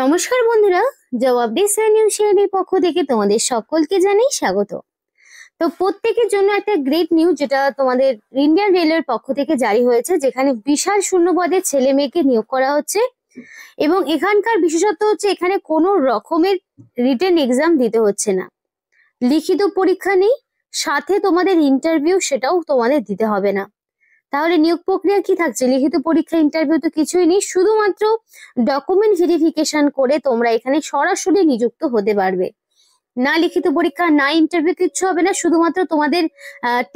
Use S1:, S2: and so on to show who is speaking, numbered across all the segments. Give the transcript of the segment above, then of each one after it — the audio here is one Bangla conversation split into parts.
S1: নমস্কার বন্ধুরা, জবাব ডিসা নিউজ চ্যানেলের পক্ষ থেকে তোমাদের সকলকে জানাই স্বাগত। তো প্রত্যেকের জন্য একটা গ্রেট নিউজ, যেটা তোমাদের ইন্ডিয়ান রেলওয়ের পক্ষ থেকে জারি হয়েছে, যেখানে বিশাল শূন্যপদে ছেলে মেয়েকে নিয়োগ করা হচ্ছে। এবং এখানকার বিশেষত্ব হচ্ছে এখানে কোনো রকমের রিটেন এক্সাম দিতে হচ্ছে না, লিখিত পরীক্ষা নেই, সাথে তোমাদের ইন্টারভিউ সেটাও তোমাদের দিতে হবে না। তাহলে নিয়োগ প্রক্রিয়া কি থাকছে? লিখিত পরীক্ষা, ইন্টারভিউ তো কিছুই নেই, শুধুমাত্র ডকুমেন্ট ভেরিফিকেশন করে তোমরা এখানে সরাসরি নিযুক্ত হতে পারবে। না লিখিত পরীক্ষা, না ইন্টারভিউ, কিচ্ছু হবে না। শুধুমাত্র তোমাদের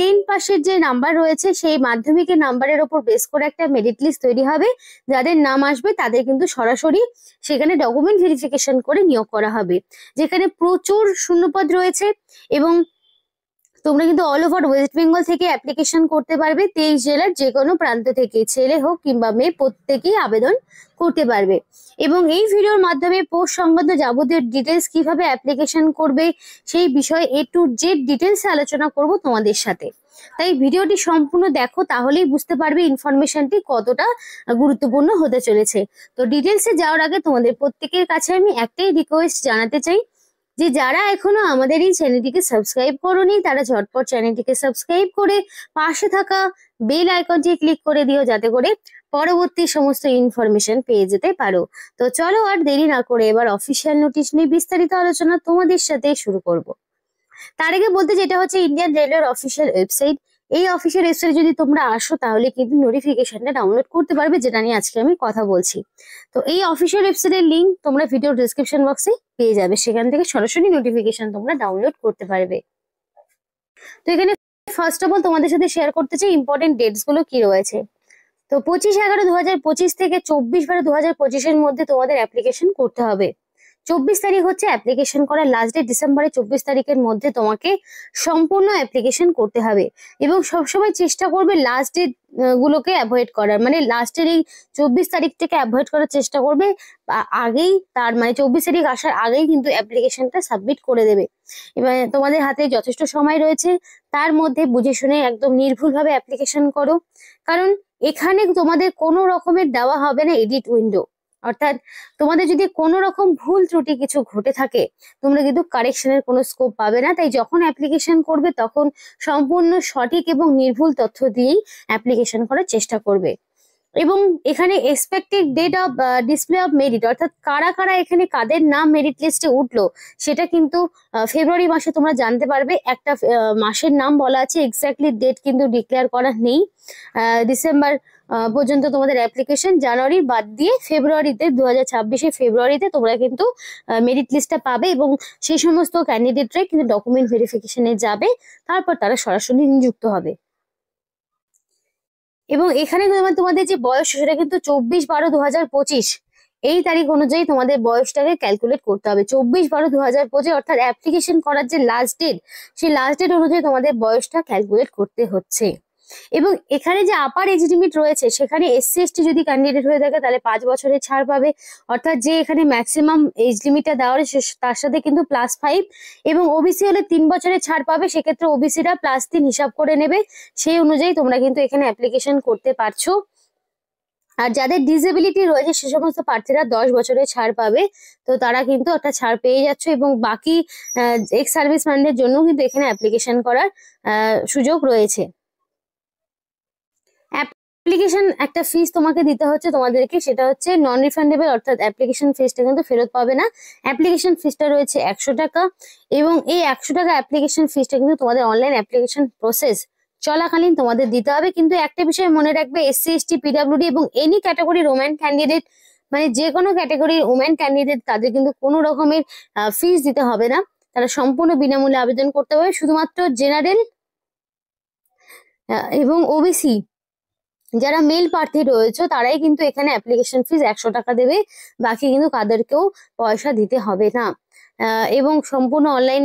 S1: 10 পাসের যে নাম্বার রয়েছে সেই মাধ্যমিকের নাম্বারের ওপর বেস করে একটা মেরিট লিস্ট তৈরি হবে। যাদের নাম আসবে তাদের কিন্তু সরাসরি সেখানে ডকুমেন্ট ভেরিফিকেশন করে নিয়োগ করা হবে, যেখানে প্রচুর শূন্যপদ রয়েছে। এবং তোমরা কিন্তু অল ওভার ওয়েস্ট বেঙ্গল থেকে অ্যাপ্লিকেশন করতে পারবে। 23 জেলার যে কোনো প্রান্ত থেকে, ছেলে হোক কিংবা মেয়ে, প্রত্যেকেই আবেদন করতে পারবে। এবং এই ভিডিওর মাধ্যমে পোস্ট সংক্রান্ত যাবতীয় ডিটেলস, কিভাবে অ্যাপ্লিকেশন করবে সেই বিষয়ে A to Z ডিটেলস আলোচনা করব তোমাদের সাথে। তাই ভিডিওটি সম্পূর্ণ দেখো, তাহলেই বুঝতে পারবে ইনফরমেশনটি কতটা গুরুত্বপূর্ণ হতে চলেছে। তো ডিটেলসে যাওয়ার আগে তোমাদের প্রত্যেকের কাছে আমি একটাই রিকোয়েস্ট জানাতে চাই, যে যারা এখনো আমাদের এই চ্যানেলটিকে সাবস্ক্রাইব করোনি তারা ঝটপট চ্যানেলটিকে সাবস্ক্রাইব করে পাশে থাকা বেল আইকনটি ক্লিক করে দিও, যাতে করে পরবর্তী সমস্ত ইনফরমেশন পেয়ে যেতে পারো। তো চলো আর দেরি না করে এবার অফিসিয়াল নোটিশ নিয়ে বিস্তারিত আলোচনা তোমাদের সাথে শুরু করব। তার আগে বলতে, যেটা হচ্ছে ইন্ডিয়ান রেলওয়ের অফিসিয়াল ওয়েবসাইট। এই অফিসিয়াল ওয়েবসাইটে যদি তোমরা আসো তাহলে কিন্তু নোটিফিকেশনটা ডাউনলোড করতে পারবে, যেটা নিয়ে আজকে আমি কথা বলছি। তো এই অফিসিয়াল ওয়েবসাইটের লিংক তোমরা ভিডিও ডিসক্রিপশন বক্সে পেয়ে যাবে, সেখান থেকে সরাসরি নোটিফিকেশন তোমরা ডাউনলোড করতে পারবে। তো এখানে ফার্স্ট অফ অল তোমাদের সাথে শেয়ার করতে চাই ইম্পর্টেন্ট ডেটস গুলো কি রয়েছে। তো 25/11/2025 থেকে 24/12/2025 মধ্যে তোমাদের অ্যাপ্লিকেশন করতে হবে। 24 তারিখ হচ্ছে অ্যাপ্লিকেশন করার লাস্ট ডেট। ডিসেম্বরের 24 তারিখের মধ্যে তোমাকে সম্পূর্ণ অ্যাপ্লিকেশন করতে হবে। এবং সবসময় চেষ্টা করবে লাস্ট ডেট গুলোকে অ্যাভয়েড করার, মানে লাস্টের এই 24 তারিখটাকে অ্যাভয়েড করার চেষ্টা করবে। আগেই, তার মানে 24 তারিখ আসার আগেই কিন্তু অ্যাপ্লিকেশনটা সাবমিট করে দেবে। এবার তোমাদের হাতে যথেষ্ট সময় রয়েছে, তার মধ্যে বুঝে শুনে একদম নির্ভুলভাবে অ্যাপ্লিকেশন করো। কারণ এখানে তোমাদের কোনো রকমের দেওয়া হবে না এডিট উইন্ডো, অর্থাৎ তোমাদের যদি কোনো রকম ভুল ত্রুটি কিছু ঘটে থাকে তোমরা কিন্তু কারেকশনের কোনো স্কোপ পাবে না। তাই যখন অ্যাপ্লিকেশন করবে তখন সম্পূর্ণ সঠিক এবং নির্ভুল তথ্য দিয়েই অ্যাপ্লিকেশন করার চেষ্টা করবে। এবং এখানে expected date of display of merit, অর্থাৎ কারা কারা এখানে কাদের নাম মেরিট লিস্টে উঠলো সেটা কিন্তু ফেব্রুয়ারি মাসে তোমরা জানতে পারবে। একটা মাসের নাম বলা আছে, এক্স্যাক্টলি ডেট কিন্তু ডিক্লেয়ার করা নেই। ডিসেম্বর পর্যন্ত তোমাদের অ্যাপ্লিকেশন, জানুয়ারির বাদ দিয়ে ফেব্রুয়ারিতে 2026 ফেব্রুয়ারিতে তোমরা কিন্তু মেরিট লিস্টটা পাবে। এবং সেই সমস্ত ক্যান্ডিডেটরাই কিন্তু ডকুমেন্ট ভেরিফিকেশনে যাবে, তারপর তারা সরাসরি নিযুক্ত হবে। এবং এখানে তোমাদের যে বয়স সেটা কিন্তু 24/12/2025 এই তারিখ অনুযায়ী তোমাদের বয়সটাকে ক্যালকুলেট করতে হবে। 24/12/2025 অর্থাৎ অ্যাপ্লিকেশন করার যে লাস্ট ডেট, সেই লাস্ট ডেট অনুযায়ী তোমাদের বয়সটা ক্যালকুলেট করতে হচ্ছে। এবং এখানে যে আপার এজ লিমিট রয়েছে, সেখানে SC/ST যদি ক্যান্ডিডেট হয়ে থাকে তাহলে 5 বছরের ছাড় পাবে। অর্থাৎ যে এখানে ম্যাক্সিমাম এজ লিমিটটা দেওয়া রয়েছে তার সাথে কিন্তু +5। এবং OBC হলে 3 বছরের ছাড় পাবে, সেক্ষেত্রে OBCরা +3 হিসাব করে নেবে। সেই অনুযায়ী তোমরা কিন্তু এখানে অ্যাপ্লিকেশন করতে পারছো। আর যাদের ডিসেবিলিটি রয়েছে সে সমস্ত প্রার্থীরা 10 বছরের ছাড় পাবে। তো তারা কিন্তু একটা ছাড় পেয়ে যাচ্ছে। এবং বাকি এক্স সার্ভিসম্যানদের জন্য কিন্তু এখানে অ্যাপ্লিকেশন করার সুযোগ রয়েছে। অ্যাপ্লিকেশন একটা ফিস তোমাকে দিতে হচ্ছে তোমাদেরকে, সেটা হচ্ছে নন রিফান্ডেবল, অর্থাৎ অ্যাপ্লিকেশন ফিসটা কিন্তু ফেরত পাবে না। অ্যাপ্লিকেশন ফিসটা রয়েছে 100 টাকা। এবং এই 100 টাকা অ্যাপ্লিকেশন ফিসটা কিন্তু তোমাদের অনলাইন অ্যাপ্লিকেশন প্রসেস চলাকালীন তোমাদের দিতে হবে। কিন্তু একটা বিষয় মনে রাখবে, SC/ST, PWD এবং এনি ক্যাটাগরির ওম্যান ক্যান্ডিডেট, মানে যে কোনো ক্যাটাগরির ওম্যান ক্যান্ডিডেট, তাদের কিন্তু কোনো রকমের ফিস দিতে হবে না। তারা সম্পূর্ণ বিনামূল্যে আবেদন করতে হবে। শুধুমাত্র জেনারেল এবং OBC যারা মেল প্রার্থী রয়েছে তারাই কিন্তু এখানে অ্যাপ্লিকেশন ফিস 100 টাকা দেবে, বাকি কিন্তু কাদেরকেও পয়সা দিতে হবে না। এবং সম্পূর্ণ অনলাইন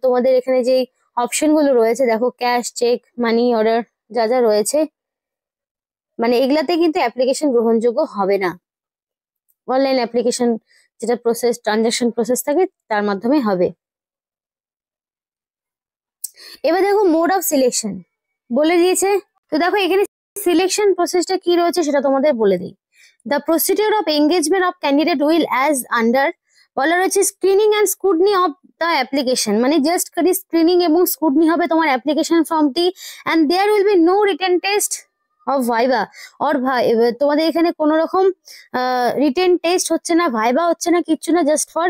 S1: তোমাদের এখানে যে অপশন গুলো রয়েছে, দেখো ক্যাশ, চেক, মানি অর্ডার যা যা রয়েছে, মানে এগুলাতে কিন্তু অ্যাপ্লিকেশন গ্রহণযোগ্য হবে না। অনলাইন অ্যাপ্লিকেশন যেটা প্রসেস, ট্রানজাকশন প্রসেস থাকে, তার মাধ্যমে হবে। এবার দেখো মোড অফ সিলেকশন বলে দিয়েছে। তো দেখো এখানে সিলেকশন প্রসেসটা কি রয়েছে সেটা তোমাদের বলে দিই। The procedure of engagement of candidate will as under, বলা রয়েছে screening and scrutiny of the application, মানে জাস্ট খালি স্ক্রিনিং এবং স্ক্রুটনি হবে তোমার অ্যাপ্লিকেশন ফর্মটি, and there will be no written test of viva or তোমাদের এখানে কোনো রকম রিটেন টেস্ট হচ্ছে না, ভাইবা হচ্ছে না, কিচ্ছু না, জাস্ট ফর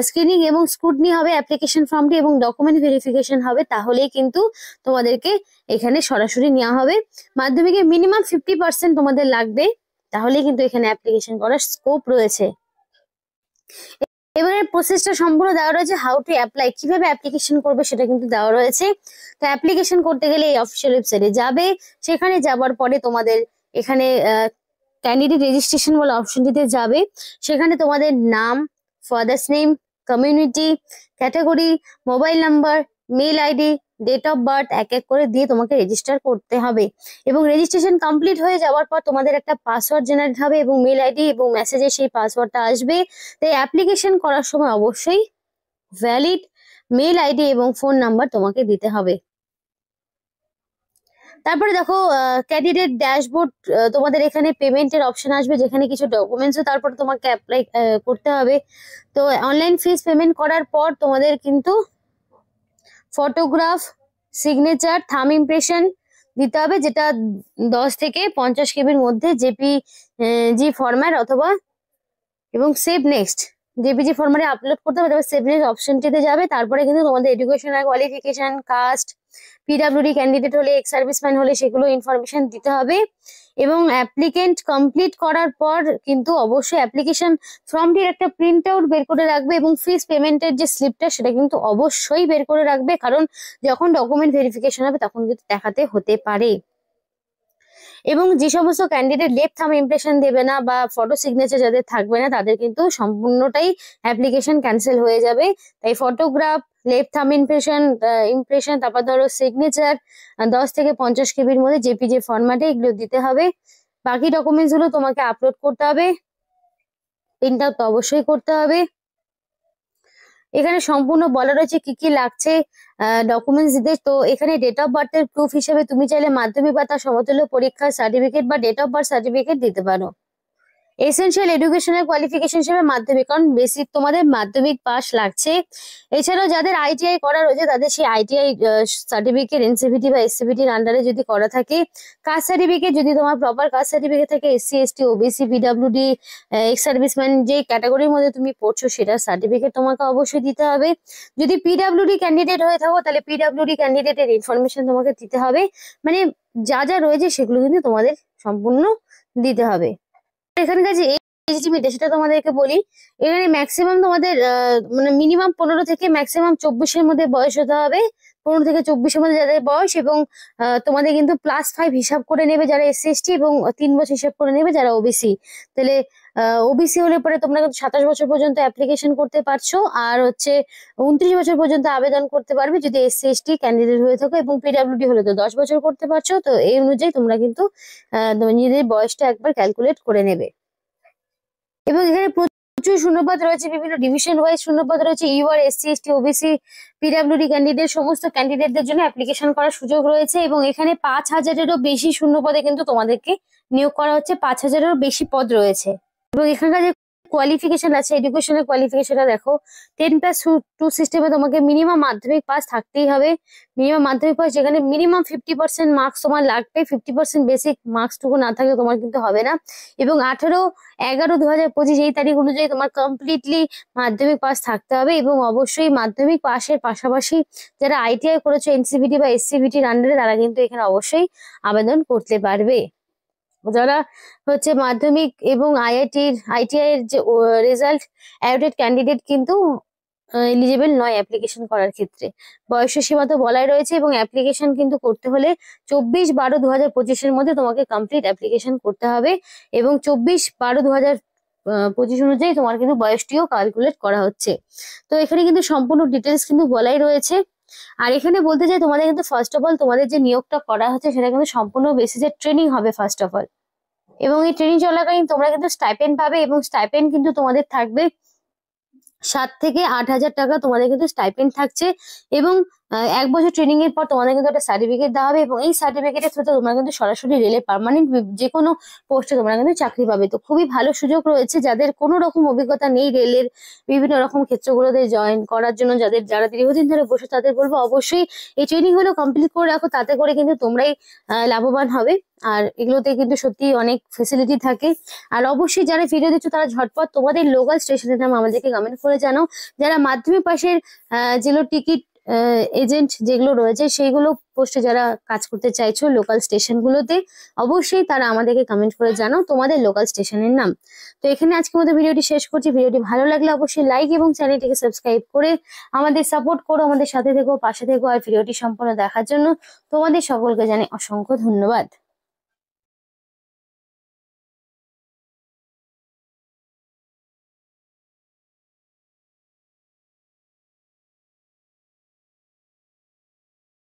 S1: স্ক্রিনিং এবং স্ক্রুটনি হবে অ্যাপ্লিকেশন ফর্মটি এবং ডকুমেন্ট ভেরিফিকেশন হবে, তাহলেই কিন্তু তোমাদেরকে এখানে সরাসরি নেওয়া হবে। মাধ্যমিকে মিনিমাম 50% তোমাদের লাগবে, তাহলেই কিন্তু এখানে অ্যাপ্লিকেশন করার স্কোপ রয়েছে। এবারে প্রসেসটা সম্পূর্ণ দেওয়া রয়েছে, হাউ টু অ্যাপ্লাই, কিভাবে অ্যাপ্লিকেশন করবে সেটা কিন্তু দেওয়া রয়েছে। তো অ্যাপ্লিকেশন করতে গেলে এই অফিসিয়াল ওয়েবসাইটে যাবে, সেখানে যাবার পরে তোমাদের এখানে ক্যান্ডিডেট রেজিস্ট্রেশন বলে অপশনটিতে যাবে, সেখানে তোমাদের নাম, father's name, community, category, mobile number, mail ID, date of birth এক এক করে দিয়ে তোমাকে রেজিস্টার করতে হবে, এবং রেজিস্ট্রেশন কমপ্লিট হয়ে যাওয়ার পর তোমাদের একটা পাসওয়ার্ড জেনারেট হবে এবং মেল আইডি এবং মেসেজে সেই পাসওয়ার্ডটা আসবে। তাই অ্যাপ্লিকেশন করার সময় অবশ্যই ভ্যালিড মেল আইডি এবং ফোন নাম্বার তোমাকে দিতে হবে। তারপরে দেখো ক্যান্ডিডেট ড্যাশবোর্ড, তোমাদের এখানে পেমেন্টের অপশন আসবে, যেখানে কিছু ডকুমেন্টসও তারপরে তোমাকে অ্যাপ্লাই করতে হবে। তো অনলাইন ফিস পেমেন্ট করার পর তোমাদের কিন্তু ফটোগ্রাফ, সিগনেচার, থাম ইমপ্রেশন দিতে হবে, যেটা 10 থেকে 50 কেবির মধ্যে জেপিজি ফরম্যাট অথবা, এবং সেভ নেক্সট জেপিজি ফরম্যাটে আপলোড করতে হবে, তারপর সেভ নেক্সট অপশনটিতে যাবে। তারপরে কিন্তু তোমাদের এডুকেশনাল কোয়ালিফিকেশন, কাস্ট, পিডাব্লিউডি ক্যান্ডিডেট হলে, এক্স সার্ভিসম্যান হলে সেগুলো ইনফরমেশন দিতে হবে, এবং অ্যাপ্লিকেন্ট কমপ্লিট করার পর কিন্তু অবশ্যই অ্যাপ্লিকেশন ফর্মটির একটা প্রিন্ট আউট বের করে রাখবে, এবং ফিস পেমেন্টের যে স্লিপটা সেটা কিন্তু অবশ্যই বের করে রাখবে, কারণ যখন ডকুমেন্ট ভেরিফিকেশন হবে তখন কিন্তু দেখাতে হতে পারে। এবং যে সমস্ত ক্যান্ডিডেট লেফট থাম ইমপ্রেশন দেবে না বা ফটো সিগনেচার যাদের থাকবে না, তাদের কিন্তু সম্পূর্ণটাই অ্যাপ্লিকেশন ক্যান্সেল হয়ে যাবে। তাই ফটোগ্রাফ, লেফট থাম ইমপ্রেশন, তারপর ধরো সিগনেচার 10 থেকে 50 কেবির মধ্যে জেপিজি ফরম্যাটে এগুলো দিতে হবে। বাকি ডকুমেন্টস গুলো তোমাকে আপলোড করতে হবে, প্রিন্ট আউট অবশ্যই করতে হবে। এখানে সম্পূর্ণ বলা রয়েছে কি কি লাগছে ডকুমেন্টস দিতে। তো এখানে ডেট অফ বার্থের প্রুফ হিসেবে তুমি চাইলে মাধ্যমিক বা তার সমতুল্য পরীক্ষার সার্টিফিকেট বা ডেট অফ বার্থ সার্টিফিকেট দিতে পারো। এসেনশিয়াল এডুকেশনাল কোয়ালিফিকেশন হিসেবে মাধ্যমিক, কারণ বেসিক তোমাদের মাধ্যমিক পাস লাগছে। এছাড়াও যাদের আইটিআই করা রয়েছে তাদের সেই আইটিআই সার্টিফিকেট এনসিভিটি বা এসসিভিটির আন্ডারে যদি করা থাকে, কাস্ট সার্টিফিকেট যদি তোমার প্রপার কাস্ট সার্টিফিকেট থাকে, SC ST OBC PWD ex serviceman যে ক্যাটাগরির মধ্যে তুমি পড়ছো সেটার সার্টিফিকেট তোমাকে অবশ্যই দিতে হবে। যদি পিডাব্লিউডি ক্যান্ডিডেট হয়ে থাকো তাহলে পিডাব্লিউডি ক্যান্ডিডেটের ইনফরমেশন তোমাকে দিতে হবে, মানে যা যা রয়েছে সেগুলো কিন্তু তোমাদের সম্পূর্ণ দিতে হবে। এখানকার যে এজ লিমিট সেটা তোমাদেরকে বলি, এখানে ম্যাক্সিমাম তোমাদের মানে মিনিমাম 15 থেকে ম্যাক্সিমাম 24-এর মধ্যে বয়স হতে হবে। 15 থেকে 24-এর মধ্যে যাদের বয়স, এবং তোমাদের কিন্তু +5 হিসাব করে নেবে যারা এসসি এসটি, এবং 3 বছর হিসাব করে নেবে যারা ওবিসি। তাহলে ওবিসি হলে পরে তোমরা কিন্তু 27 বছর পর্যন্ত অ্যাপ্লিকেশন করতে পারছো, আর হচ্ছে 29 বছর পর্যন্ত আবেদন করতে পারবে যদি এসসি এসটি ক্যান্ডিডেট হয়ে থাকো, এবং পিডাব্লিউডি হলে তো 10 বছর করতে পারছো। তো এই অনুযায়ী তোমরা কিন্তু নিজেদের বয়সটা একবার ক্যালকুলেট করে নেবে। এবং এখানে প্রচুর শূন্যপদ রয়েছে, বিভিন্ন ডিভিশন ওয়াইজ শূন্যপদ রয়েছে। ইউআর, এসসি এসটি, ওবিসি, পিডাব্লিউডি ক্যান্ডিডেট সমস্ত ক্যান্ডিডেটদের জন্য অ্যাপ্লিকেশন করার সুযোগ রয়েছে, এবং এখানে 5000-এরও বেশি শূন্যপদে কিন্তু তোমাদেরকে নিয়োগ করা হচ্ছে। 5000-এরও বেশি পদ রয়েছে। এবং এখানকার যে কোয়ালিফিকেশন আছে, এডুকেশনের কোয়ালিফিকেশনটা দেখো, 10+2 সিস্টেমে তোমাকে মিনিমাম মাধ্যমিক পাস থাকতেই হবে। মিনিমাম মাধ্যমিক পাস, যেখানে মিনিমাম 50% মার্কস তোমার লাগবে, 50% বেসিক মার্কসটুকু না থাকলে তোমার কিন্তু হবে না। এবং 18/11/2025 এই তারিখ অনুযায়ী তোমার কমপ্লিটলি মাধ্যমিক পাস থাকতে হবে, এবং অবশ্যই মাধ্যমিক পাসের পাশাপাশি যারা আইটিআই করেছো এনসিভিটি বা এসসিভিটির আন্ডারে, তারা কিন্তু এখানে অবশ্যই আবেদন করতে পারবে। যারা হচ্ছে মাধ্যমিক এবং আইটিআই এর যে রেজাল্ট অ্যাওয়েটেড ক্যান্ডিডেট কিন্তু এলিজিবল নয় অ্যাপ্লিকেশন করার ক্ষেত্রে। বয়সের সীমা তো বলাই রয়েছে, এবং অ্যাপ্লিকেশন কিন্তু করতে হলে 24/12/2025-এর মধ্যে তোমাকে কমপ্লিট অ্যাপ্লিকেশন করতে হবে, এবং 24/12/2025 অনুযায়ী তোমার কিন্তু বয়সটিও ক্যালকুলেট করা হচ্ছে। তো এখানে কিন্তু সম্পূর্ণ ডিটেলস কিন্তু বলাই রয়েছে। আর এখানে বলতে চাই তোমাদের কিন্তু ফার্স্ট অফ অল তোমাদের যে নিয়োগটা করা হচ্ছে সেটা কিন্তু সম্পূর্ণ বেসিসে ট্রেনিং হবে ফার্স্ট অফ অল, এবং এই ট্রেনিং চলাকালীন তোমরা কিন্তু স্টাইপেন্ড পাবে, এবং স্টাইপেন্ড কিন্তু তোমাদের থাকবে 7 থেকে 8 হাজার টাকা তোমাদের কিন্তু স্টাইপেন্ড থাকছে। এবং 1 বছর ট্রেনিং এর পর তোমাদের কিন্তু একটা সার্টিফিকেট দেওয়া হবে, এবং এই সার্টিফিকেটের থ্রুতে তোমরা কিন্তু সরাসরি রেলে পার্মানেন্ট যে কোনো পোস্টে তোমরা কিন্তু চাকরি পাবে। তো খুবই ভালো সুযোগ রয়েছে, যাদের কোনো রকম অভিজ্ঞতা নেই রেলের বিভিন্ন রকম ক্ষেত্রগুলোতে জয়েন করার জন্য, যারা দীর্ঘদিন ধরে বসে, তাদের বলবো অবশ্যই এই ট্রেনিং গুলো কমপ্লিট করে রাখো। তাতে করে কিন্তু তোমরাই লাভবান হবে। আর এগুলোতে কিন্তু সত্যি অনেক ফেসিলিটি থাকে। আর অবশ্যই যারা ভিডিও দিচ্ছ তারা ঝটপট তোমাদের লোকাল স্টেশনের নাম আমাদেরকে কমেন্ট করে জানাও। যারা মাধ্যমিক পাশের যেগুলো টিকিট এজেন্ট যেগুলো রয়েছে সেইগুলো পোস্টে যারা কাজ করতে চাইছো লোকাল স্টেশন গুলোতে, অবশ্যই তারা আমাদেরকে কমেন্ট করে জানাও তোমাদের লোকাল স্টেশনের নাম। তো এখানে আজকের মতো ভিডিওটি শেষ করছি। ভিডিওটি ভালো লাগলে অবশ্যই লাইক এবং চ্যানেলটিকে সাবস্ক্রাইব করে আমাদের সাপোর্ট করো, আমাদের সাথে থেকো, পাশে থেকো। আর ভিডিওটি সম্পূর্ণ দেখার জন্য তোমাদের সকলকে জানাই অসংখ্য ধন্যবাদ।